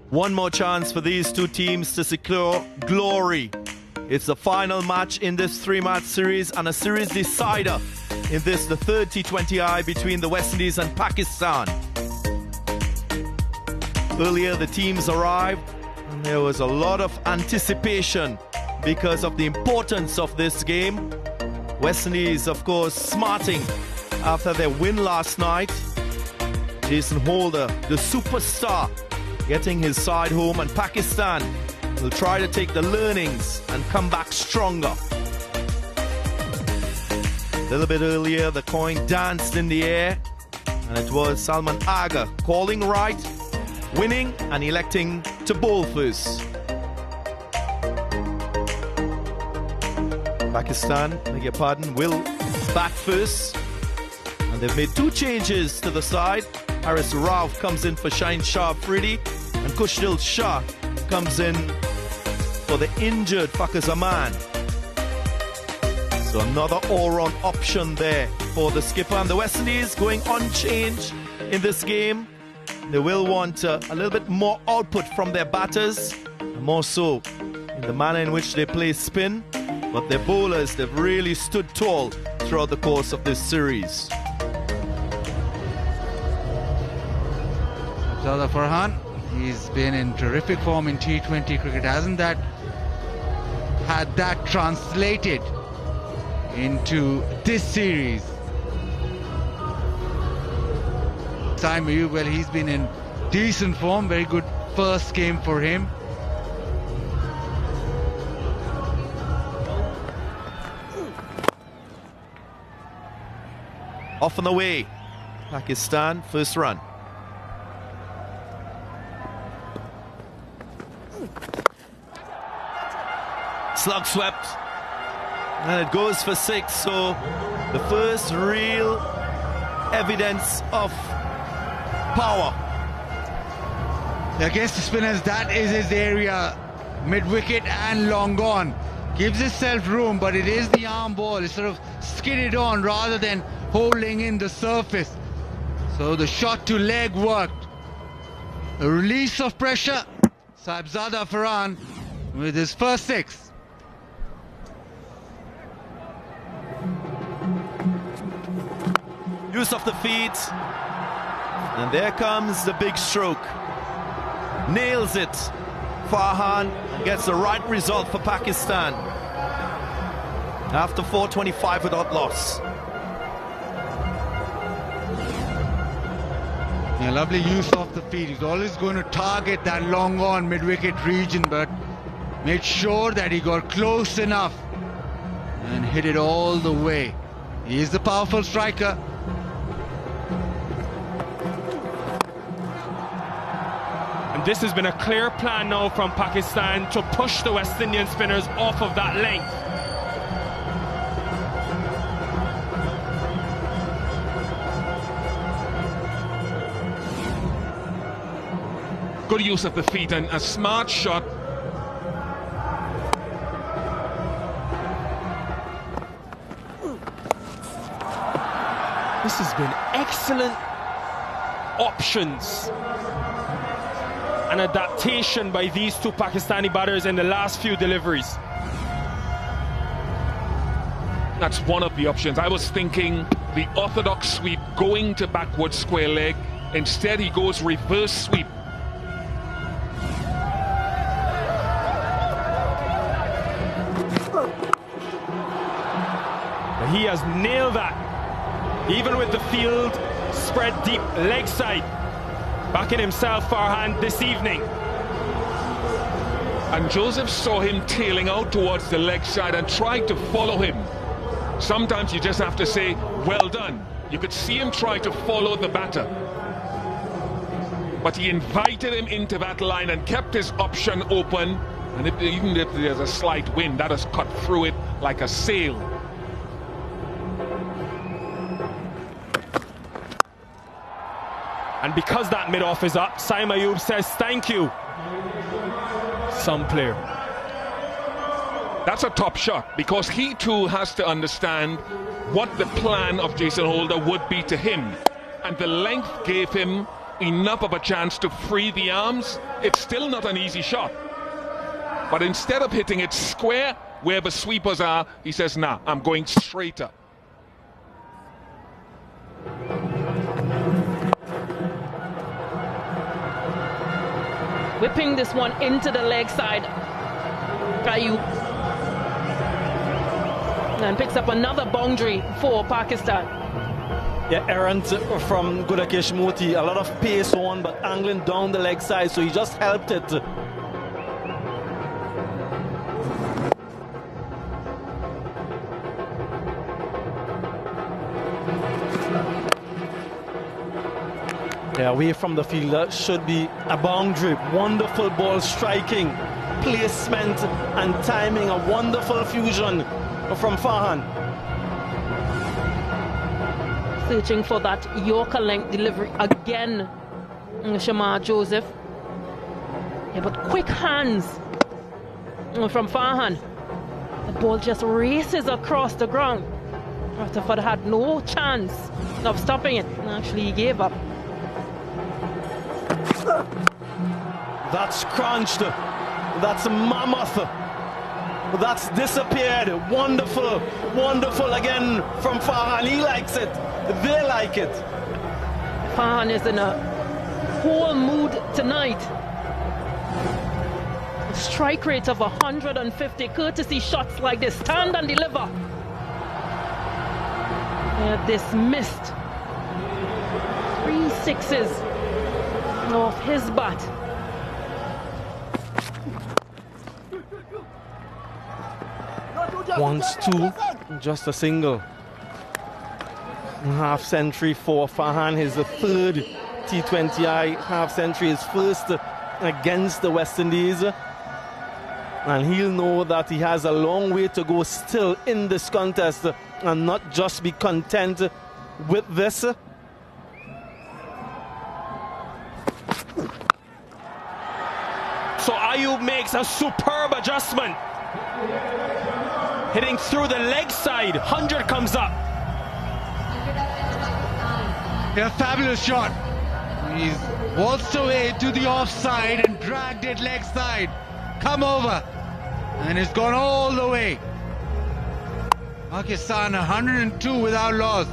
One more chance for these two teams to secure glory. It's the final match in this three-match series and a series decider in this, the third T20I between the West Indies and Pakistan. Earlier, the teams arrived and there was a lot of anticipation because of the importance of this game. West Indies, of course, smarting after their win last night. Jason Holder, the superstar, getting his side home, and Pakistan will try to take the learnings and come back stronger. A little bit earlier, the coin danced in the air, and it was Salman Agha calling right, winning and electing to bowl first. Pakistan, beg your pardon, will bat first, and they've made two changes to the side. Haris Rauf comes in for Shaheen Shah Afridi, and Kushdil Shah comes in for the injured Fakhar Zaman. So another all-round option there for the skipper. And the West Indies going unchanged in this game. They will want a little bit more output from their batters, more so in the manner in which they play spin. But their bowlers, they've really stood tall throughout the course of this series. Abzada Farhan, he's been in terrific form in T20 cricket. Hasn't that had that translated into this series? Saim Ayub, well, he's been in decent form. Very good first game for him. Off and away, Pakistan, first run. Slug swept, and it goes for 6. So the first real evidence of power. Against the spinners, that is his area, mid-wicket and long on. Gives himself room, but it is the arm ball. It's sort of skidded on rather than holding in the surface. So the shot to leg worked. A release of pressure. Saibzada Farhan with his first 6. Use of the feet, and there comes the big stroke. Nails it. Farhan gets the right result for Pakistan after 425 without loss. Yeah, lovely use of the feet. He's always going to target that long on mid-wicket region, but made sure that he got close enough and hit it all the way. He is the powerful striker. And this has been a clear plan now from Pakistan to push the West Indian spinners off of that length. Good use of the feet and a smart shot. This has been excellent options and adaptation by these two Pakistani batters in the last few deliveries. That's one of the options. I was thinking the orthodox sweep going to backward square leg. Instead, he goes reverse sweep. He has nailed that, even with the field spread deep leg side. Backing himself, Farhan, this evening. And Joseph saw him tailing out towards the leg side and tried to follow him. Sometimes you just have to say, well done. You could see him try to follow the batter. But he invited him into that line and kept his option open. And even if there's a slight wind, that has cut through it like a sail. And because that mid-off is up, Saim Ayub says thank you. Some player. That's a top shot, because he too has to understand what the plan of Jason Holder would be to him. And the length gave him enough of a chance to free the arms. It's still not an easy shot. But instead of hitting it square where the sweepers are, he says, nah, I'm going straighter. Whipping this one into the leg side. Kayu. And picks up another boundary for Pakistan. Yeah, errant from Gudakesh Moti. A lot of pace on, but angling down the leg side, so he just helped it. Yeah, away from the fielder should be a boundary. Wonderful ball striking, placement and timing. A wonderful fusion from Farhan. Searching for that Yorker length delivery again, Shamar Joseph. Yeah, but quick hands from Farhan. The ball just races across the ground. Rutherford had no chance of stopping it. Actually, he gave up. That's crunched. That's mammoth. That's disappeared. Wonderful, wonderful again from Farhan. He likes it. They like it. Farhan is in a whole mood tonight. A strike rate of 150. Courtesy shots like this. Stand and deliver. Dismissed. 3 sixes off his bat. Once two, just a single. Half century for Farhan. His third T20I half century. His first against the West Indies. And he'll know that he has a long way to go still in this contest and not just be content with this. So Ayub makes a superb adjustment. Hitting through the leg side. 100 comes up. A fabulous shot. He's waltzed away to the offside and dragged it leg side. Come over. And it's gone all the way. Pakistan 102 without loss.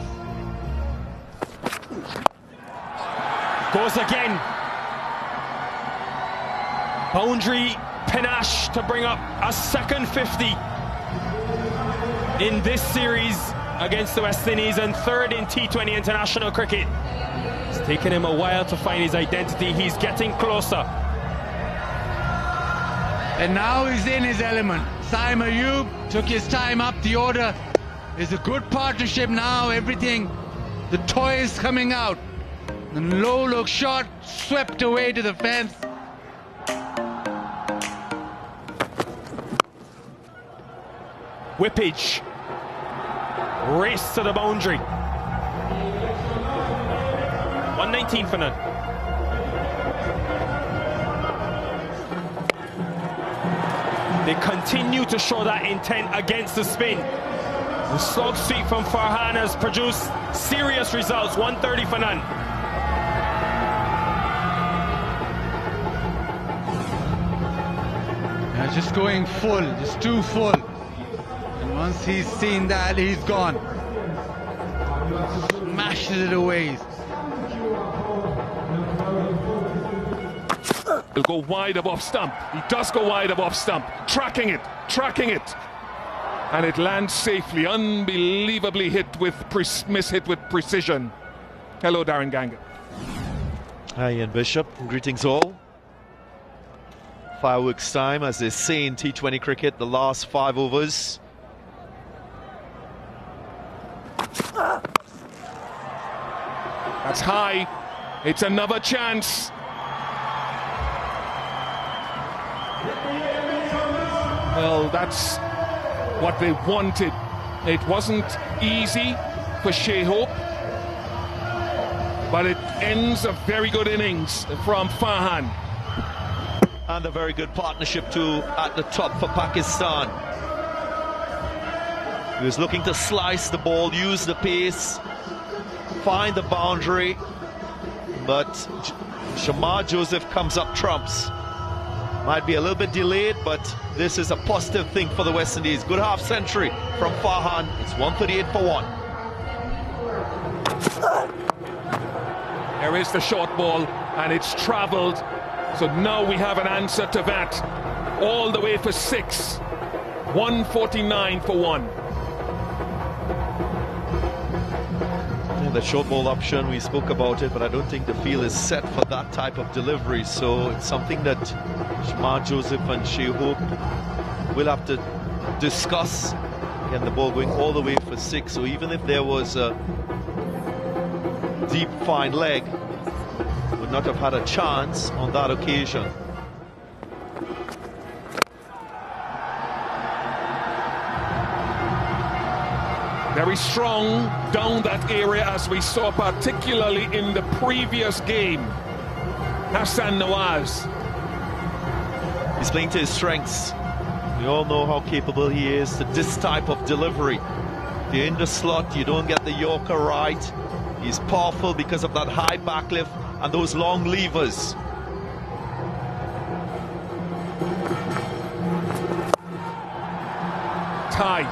Goes again. Boundary panache to bring up a second 50 in this series against the West Indies and third in T20 international cricket. It's taken him a while to find his identity. He's getting closer. And now he's in his element. Saim Ayub took his time up the order. It's a good partnership now. Everything, the toys coming out. The low look shot swept away to the fence. Whippage. Race to the boundary. 119 for none. They continue to show that intent against the spin. The slog sweep from Farhan has produced serious results. 130 for none. Just going full, just too full. And once he's seen that, he's gone. Smashes it away. He'll go wide of off stump. He does go wide of off stump. Tracking it. And it lands safely. Unbelievably mishit with precision. Hello, Darren Ganga. Hi, Ian Bishop. Greetings all. Fireworks time, as they say in T20 cricket, the last 5 overs. That's high. It's another chance. Well, that's what they wanted. It wasn't easy for Shea Hope, but it ends a very good innings from Farhan. And a very good partnership too at the top for Pakistan. He was looking to slice the ball, use the pace, find the boundary, but Shamar Joseph comes up trumps. Might be a little bit delayed, but this is a positive thing for the West Indies. Good half century from Farhan. It's 138 for 1. There is the short ball, and it's travelled. So now we have an answer to that. All the way for 6. 149 for 1. Yeah, the short ball option, we spoke about it, but I don't think the field is set for that type of delivery. So it's something that Shamar Joseph and Shea Hope will have to discuss. Again, the ball going all the way for 6. So even if there was a deep fine leg, would not have had a chance on that occasion. Very strong down that area, as we saw particularly in the previous game. Hassan Nawaz. He's playing to his strengths. We all know how capable he is to this type of delivery. If you're in the slot, you don't get the Yorker right. He's powerful because of that high backlift and those long levers. Ty.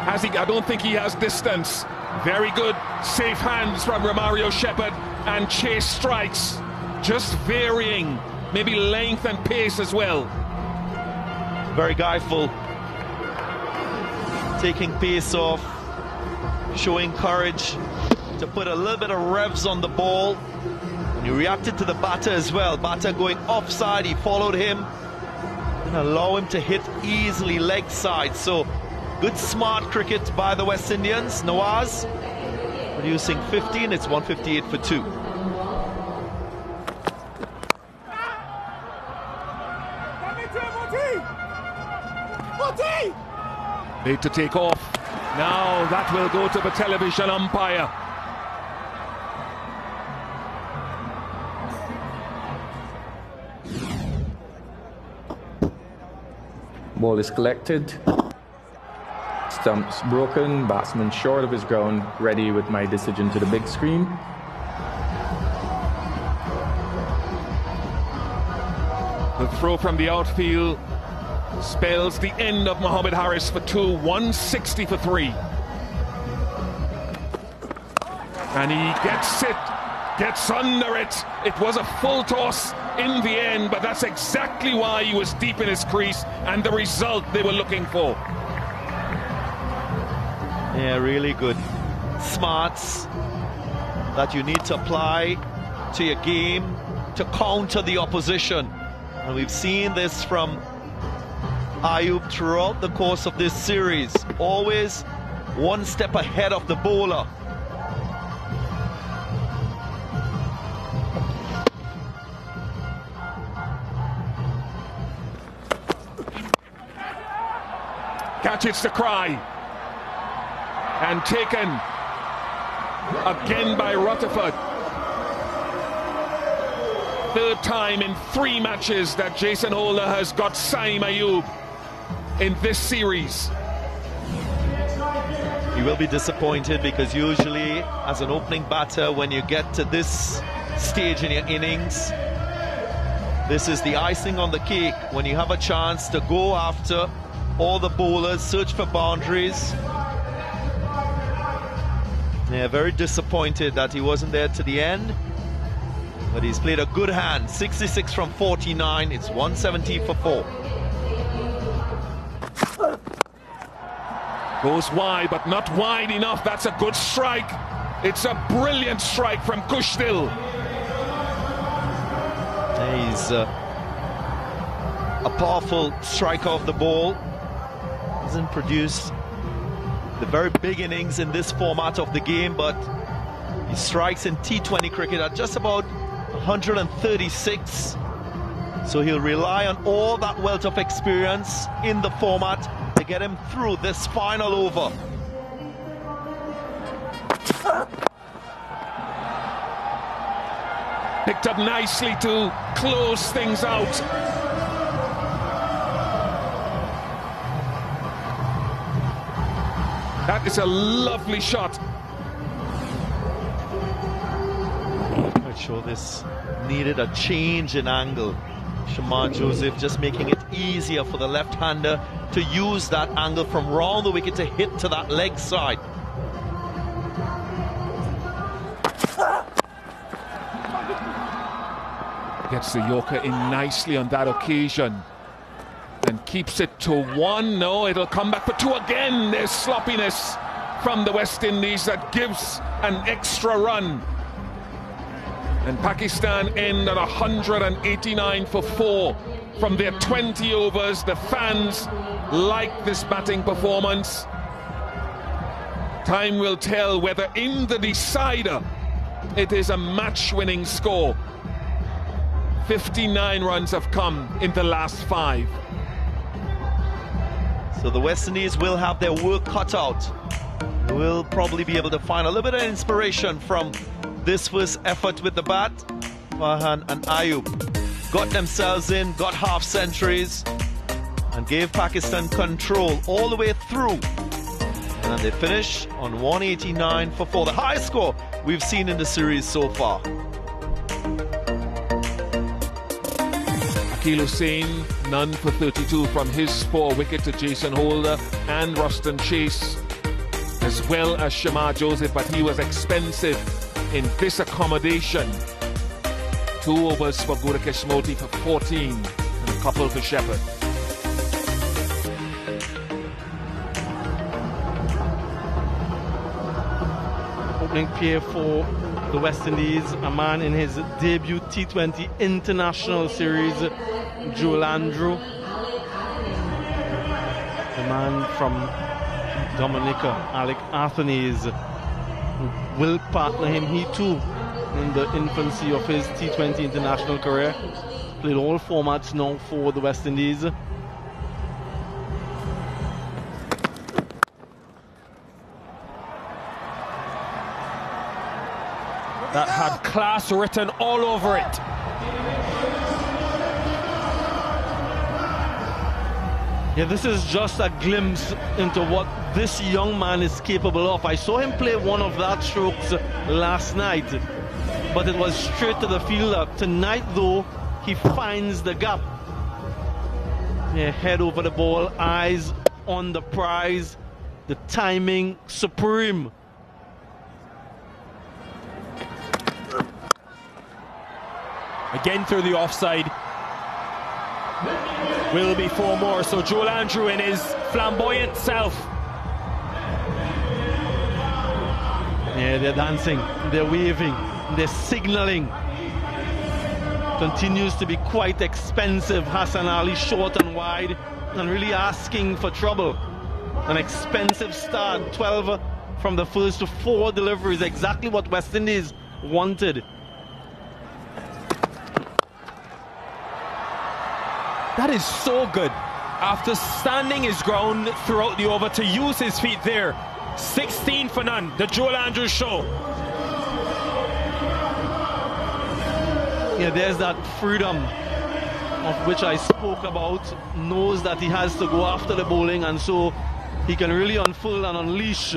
I don't think he has distance. Very good, safe hands from Romario Shepherd, and Chase strikes. Just varying, maybe length and pace as well. Very guyful. Taking pace off, showing courage to put a little bit of revs on the ball. And he reacted to the batter as well. Batter going offside, he followed him and allow him to hit easily leg side. So good smart cricket by the West Indians. Nawaz producing 15, it's 158 for 2. Need to take off. Now that will go to the television umpire. Ball is collected. Stumps broken, batsman short of his ground, ready with my decision to the big screen. The throw from the outfield spells the end of Mohamed Harris for 2, 160 for 3. And he gets it, gets under it. It was a full toss in the end, but that's exactly why he was deep in his crease and the result they were looking for. Yeah, really good smarts that you need to apply to your game to counter the opposition. And we've seen this from Ayub throughout the course of this series. Always one step ahead of the bowler. Catches the cry. And taken again by Rutherford. Third time in 3 matches that Jason Holder has got Saim Ayub in this series. You will be disappointed because usually as an opening batter, when you get to this stage in your innings, this is the icing on the cake when you have a chance to go after all the bowlers, search for boundaries. Yeah, very disappointed that he wasn't there to the end, but he's played a good hand. 66 from 49, it's 170 for 4. Goes wide, but not wide enough. That's a good strike. It's a brilliant strike from Kushdil. He's a powerful striker of the ball. Hasn't produced the very big innings in this format of the game, but he strikes in T20 cricket at just about 136. So he'll rely on all that wealth of experience in the format to get him through this final over. Picked up nicely to close things out. That is a lovely shot. Quite sure this needed a change in angle. Shamar Joseph just making it easier for the left-hander to use that angle from round the wicket to hit to that leg side. Gets the Yorker in nicely on that occasion and keeps it to 1. No, it'll come back for 2 again. There's sloppiness from the West Indies that gives an extra run. And Pakistan end at 189 for 4 from their 20 overs. The fans like this batting performance. Time will tell whether in the decider it is a match-winning score. 59 runs have come in the last 5. So the West Indies will have their work cut out. Will probably be able to find a little bit of inspiration from this first effort with the bat. Farhan and Ayub got themselves in, got half centuries, and gave Pakistan control all the way through. And they finish on 189 for 4, the highest score we've seen in the series so far. Akil Hussain, none for 32 from his 4 wicket to Jason Holder and Ruston Chase, as well as Shamar Joseph, but he was expensive in this accommodation. 2 overs for Gurukesh Moti for 14 and a couple for Shepherd. Opening pair for the West Indies, a man in his debut T20 International Series, Joel Andrew. The man from Dominica, Alec Athanaze, will partner him. He too, in the infancy of his T20 international career, played all formats now for the West Indies. That had class written all over it. Yeah, this is just a glimpse into what this young man is capable of. I saw him play one of that strokes last night, but it was straight to the fielder. Tonight, though, he finds the gap. Yeah, head over the ball, eyes on the prize, the timing supreme. Again through the offside. Will be 4 more. So Joel Andrew in his flamboyant self. Yeah, they're dancing, they're waving, they're signaling. Continues to be quite expensive. Hassan Ali short and wide and really asking for trouble. An expensive start, 12 from the first 4 deliveries, exactly what West Indies wanted. That is so good. After standing his ground throughout the over, to use his feet there. 16 for none, the Joel Andrews show. Yeah, there's that freedom of which I spoke about. Knows that he has to go after the bowling, and so he can really unfurl and unleash.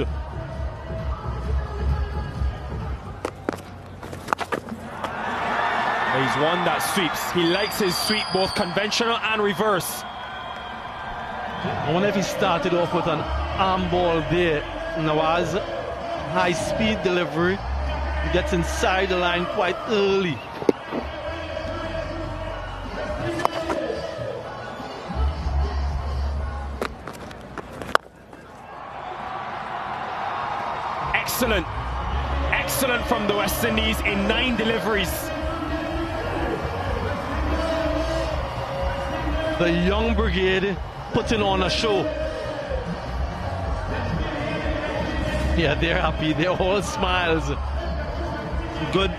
He's one that sweeps. He likes his sweep, both conventional and reverse. I wonder if he started off with an arm ball there. Nawaz, high speed delivery. He gets inside the line quite early. Excellent. Excellent from the West Indies in 9 deliveries. The young brigade putting on a show. Yeah, they're happy. They're all smiles. Good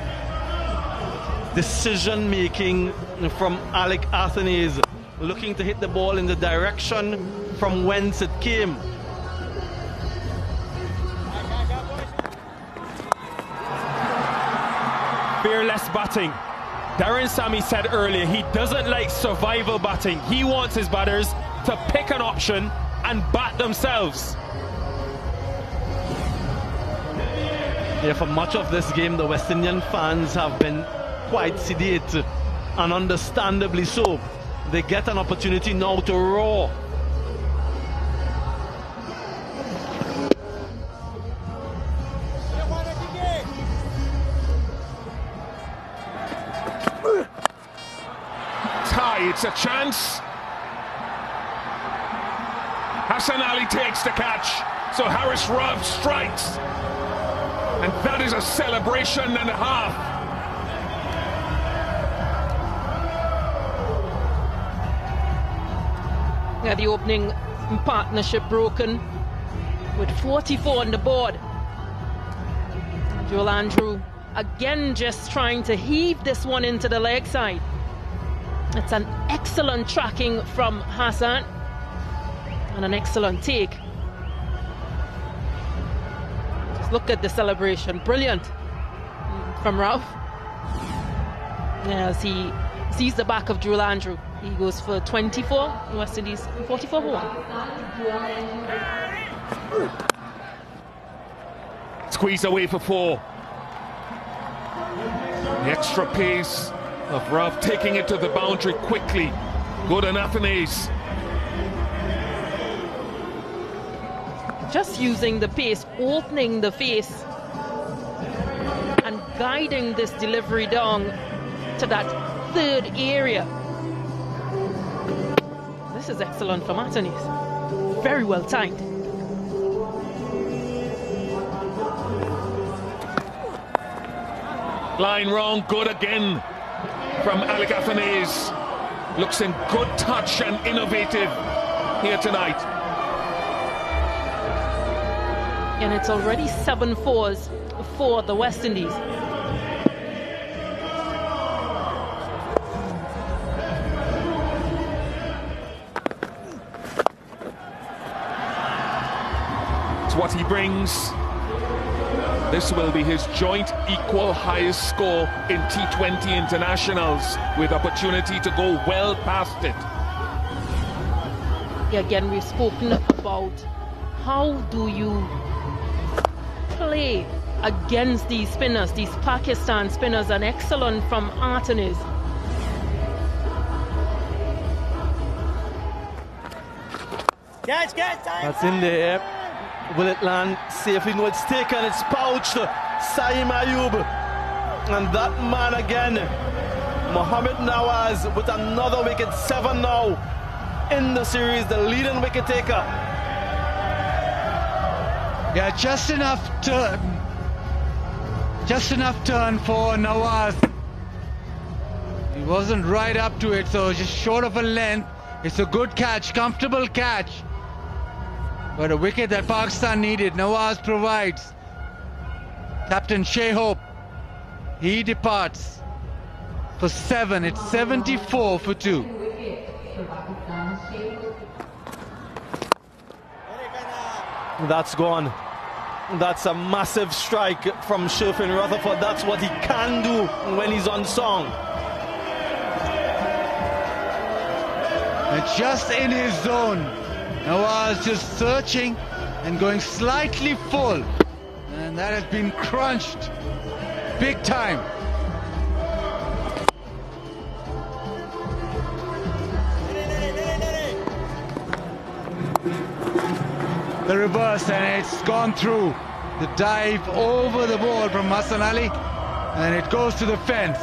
decision making from Alec Athanaze, looking to hit the ball in the direction from whence it came. Fearless batting. Darren Sammy said earlier he doesn't like survival batting. He wants his batters to pick an option and bat themselves. Yeah, for much of this game, the West Indian fans have been quite sedate, and understandably so. They get an opportunity now to roar. Tie, it's a chance. Hassan Ali takes the catch, so Harris Rav strikes. And that is a celebration and a half. Yeah, the opening partnership broken with 44 on the board. Joel Andrew again just trying to heave this one into the leg side. It's an excellent tracking from Hassan and an excellent take. Just look at the celebration, brilliant from Ralph. As he sees the back of Joel Andrew, he goes for 24, West Indies 44 for 1. Squeeze away for 4. The extra pace of Rav taking it to the boundary quickly. Good on Athanaze. Just using the pace, opening the face and guiding this delivery down to that third area. This is excellent from Athanaze. Very well timed. Line wrong, good again from Alec Athanaze. Looks in good touch and innovative here tonight. And it's already 7 fours for the West Indies. It's what he brings. This will be his joint equal highest score in T20 internationals, with opportunity to go well past it. Again, we've spoken about how do you play against these spinners, these Pakistan spinners, and excellent from Athanaze. That's in the air. Will it land safely? No, it's taken, it's pouched. Saeem Ayub. And that man again, Mohammad Nawaz, with another wicket. 7 now in the series, the leading wicket taker. Yeah, just enough turn for Nawaz. He wasn't right up to it, so just short of a length. It's a good catch, comfortable catch. But a wicket that Pakistan needed, Nawaz provides. Captain Shehop, he departs for 7. It's 74 for 2. That's gone. That's a massive strike from Sherfin Rutherford. That's what he can do when he's on song. And just in his zone. Nawaz just searching and going slightly full, and that has been crunched big time. The reverse, and it's gone through. The dive over the ball from Hassan Ali, and it goes to the fence.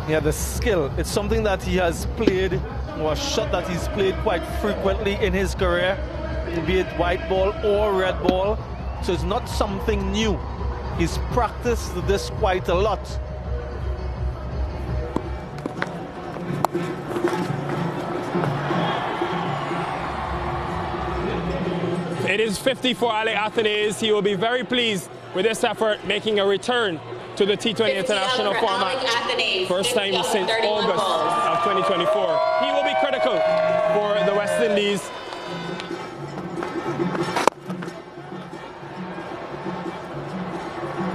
Yeah, the skill, it's something that he has played, or a shot that he's played quite frequently in his career, be it white ball or red ball, so it's not something new. He's practiced this quite a lot. It is 50 for Ali Athanaze. He will be very pleased with this effort, making a return to the T20 international format. First time since August of 2024. He will be critical for the West Indies.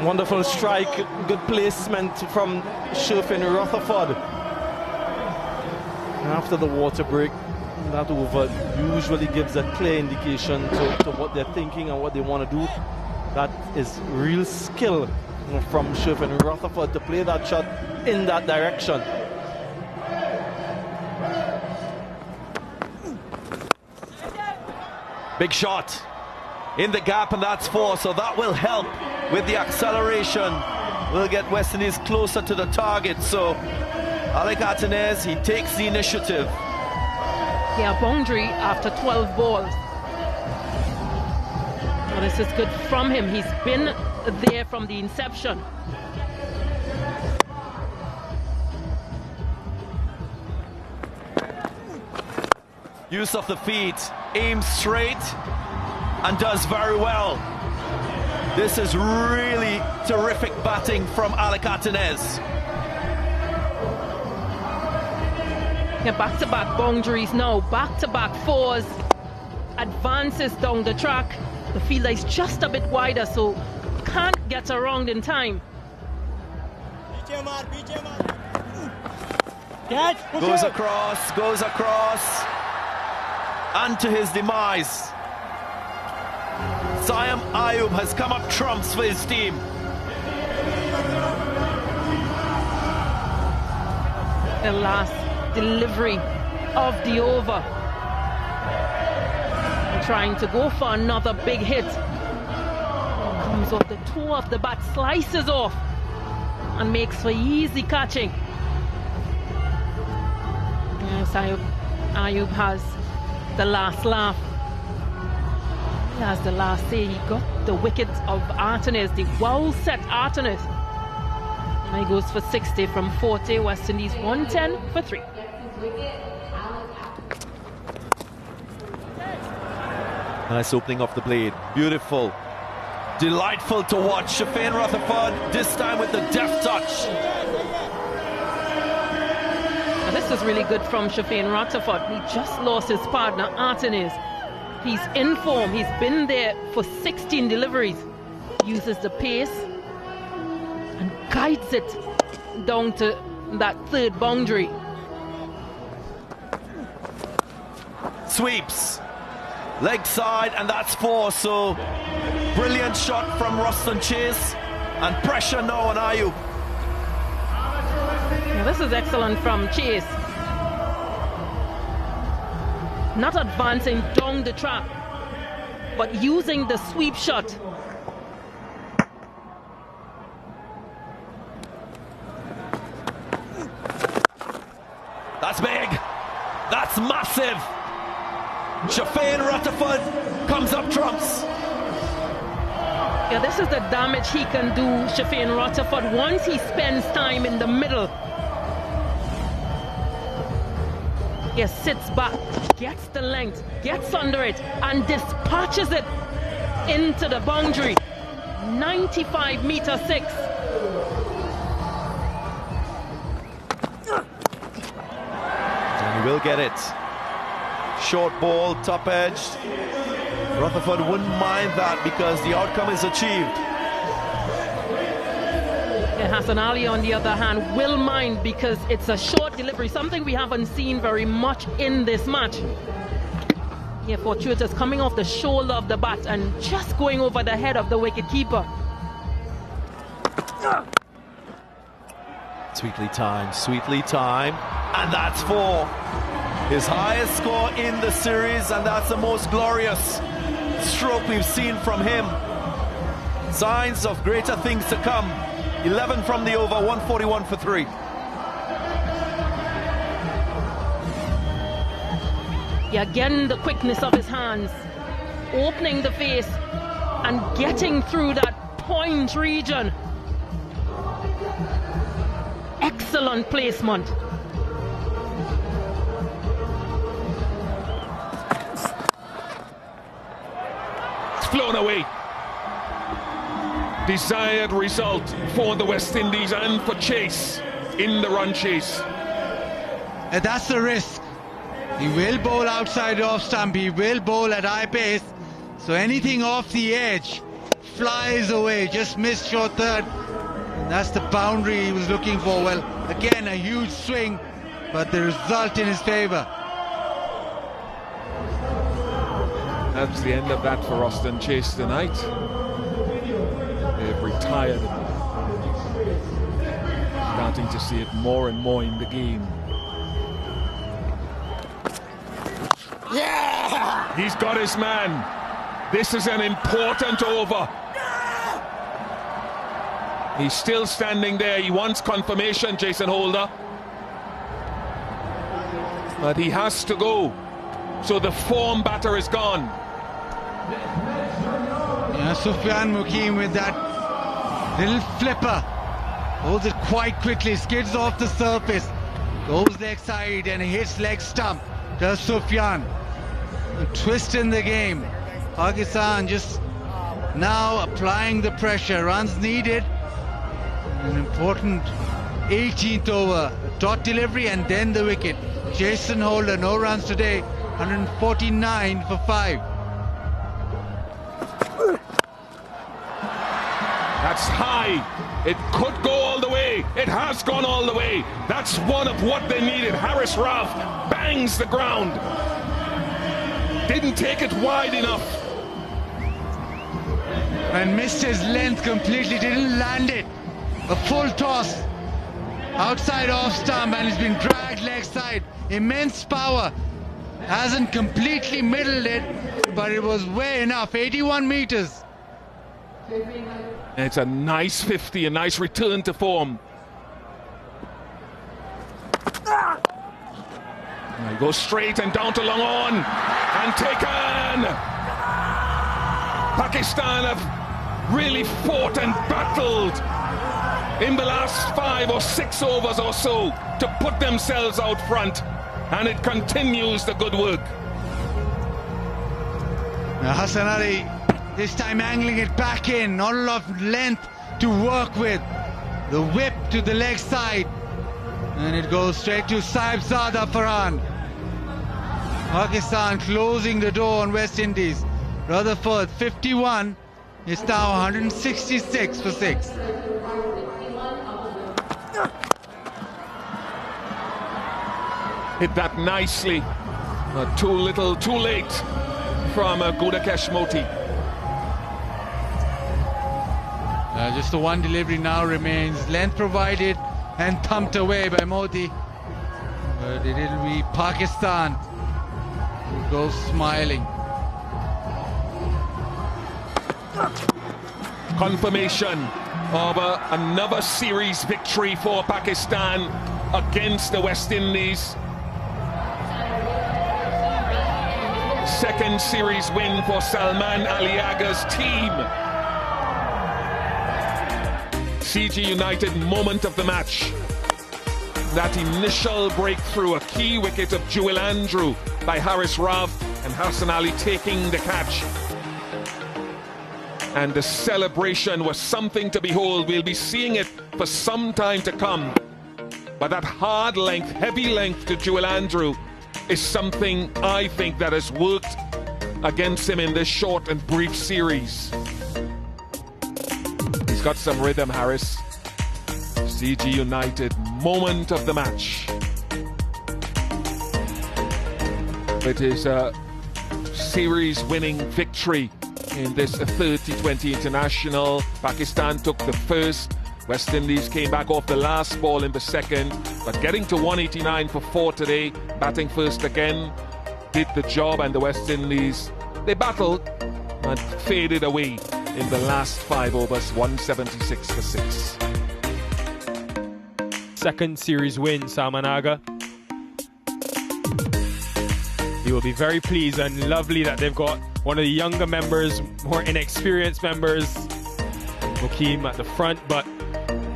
Wonderful strike, good placement from Sherfin Rutherford. After the water break, that over usually gives a clear indication to what they're thinking and what they want to do. That is real skill from Shafin Rutherford to play that shot in that direction. Big shot in the gap, and that's 4, so that will help with the acceleration. Will get West Indies closer to the target, so Alec Artenez, he takes the initiative. Yeah, boundary after 12 balls. Well, this is good from him. He's been there from the inception. Use of the feet, aims straight and does very well. This is really terrific batting from Alec Artenez. Yeah, back-to-back boundaries now, back-to-back 4s, advances down the track. The fielder is just a bit wider, so can't get around in time. Goes across, and to his demise. Siam Ayub has come up trumps for his team. The last delivery of the over. Trying to go for another big hit. Comes off the toe of the bat, slices off, and makes for easy catching. Yes, Ayub has the last laugh. He has the last say. He got the wicket of Artenez, the well-set Artenez. And he goes for 60 from 40. West Indies 110 for 3. Nice opening off the blade. Beautiful. Delightful to watch. Shafin Rutherford, this time with the deft touch. Now this is really good from Shafin Rutherford. He just lost his partner, Artenez. He's in form. He's been there for 16 deliveries. Uses the pace and guides it down to that third boundary. Sweeps. Leg side, and that's 4, so brilliant shot from Ruston Chase, and pressure now on Ayub. Yeah, this is excellent from Chase. Not advancing down the track, but using the sweep shot. That's big. That's massive. Shafin Rutherford comes up trumps. Yeah, this is the damage he can do, Shafin Rutherford, once he spends time in the middle. Yeah, sits back, gets the length, gets under it, and dispatches it into the boundary. 95 meter 6. And he will get it. Short ball, top edge. Rutherford wouldn't mind that because the outcome is achieved. Yeah, Hassan Ali, on the other hand, will mind because it's a short delivery, something we haven't seen very much in this match. Yeah, fortuitous, coming off the shoulder of the bat and just going over the head of the wicketkeeper. Sweetly timed, and that's 4. His highest score in the series, and that's the most glorious stroke we've seen from him. Signs of greater things to come. 11 from the over, 141 for 3. Yeah, again, the quickness of his hands, opening the face and getting through that point region. Excellent placement. Flown away. Desired result for the West Indies and for Chase in the run chase. And that's the risk. He will bowl outside off stump. He will bowl at high pace. So anything off the edge flies away. Just missed short third. And that's the boundary he was looking for. Well, again, a huge swing, but the result in his favour. That's the end of that for Austin Chase tonight. They've retired. Starting to see it more and more in the game. Yeah! He's got his man. This is an important over. He's still standing there. He wants confirmation, Jason Holder. But he has to go. So the form batter is gone. Yeah, Sufyan Mukim with that little flipper. Holds it quite quickly, skids off the surface. Goes leg side and hits leg stump. Does Sufyan. A twist in the game. Pakistan just now applying the pressure. Runs needed. An important 18th over. Dot delivery and then the wicket. Jason Holder, no runs today. 149 for 5. That's high. It could go all the way. It has gone all the way. That's one of what they needed. Haris Rauf bangs the ground. Didn't take it wide enough. And missed his length completely. Didn't land it. A full toss. Outside off stump and he's been dragged leg side. Immense power. Hasn't completely middled it, but it was way enough. 81 meters. It's a nice 50, a nice return to form. Now he goes straight and down to long on and taken. Pakistan have really fought and battled in the last 5 or 6 overs or so to put themselves out front, and it continues the good work. Now Hassan Ali this time angling it back in, not a lot of length to work with. The whip to the leg side, and it goes straight to Saibzada Farhan. Pakistan closing the door on West Indies. Rutherford 51 is now 166 for 6. Hit that nicely. Too little, too late from Gudakesh Moti. Just the one delivery now remains. Length provided and thumped away by Modi. But it'll be Pakistan who goes smiling. Confirmation of another series victory for Pakistan against the West Indies. Second series win for Salman Ali Agha's team. CG United moment of the match. That initial breakthrough, a key wicket of Jewel Andrew by Haris Rauf and Hassan Ali taking the catch. And the celebration was something to behold. We'll be seeing it for some time to come. But that hard length, heavy length to Jewel Andrew is something I think that has worked against him in this short and brief series. He's got some rhythm, Harris. CG United, moment of the match. It is a series-winning victory in this third T20 international. Pakistan took the first. West Indies came back off the last ball in the second, but getting to 189 for 4 today, batting first again, did the job, and the West Indies, they battled and faded away in the last 5 overs, 176 for 6. Second series win, Salman Agha. He will be very pleased, and lovely that they've got one of the younger members, more inexperienced members, Mukim at the front, but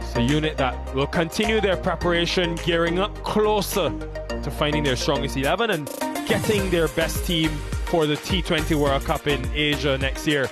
it's a unit that will continue their preparation, gearing up closer to finding their strongest 11 and getting their best team for the T20 World Cup in Asia next year.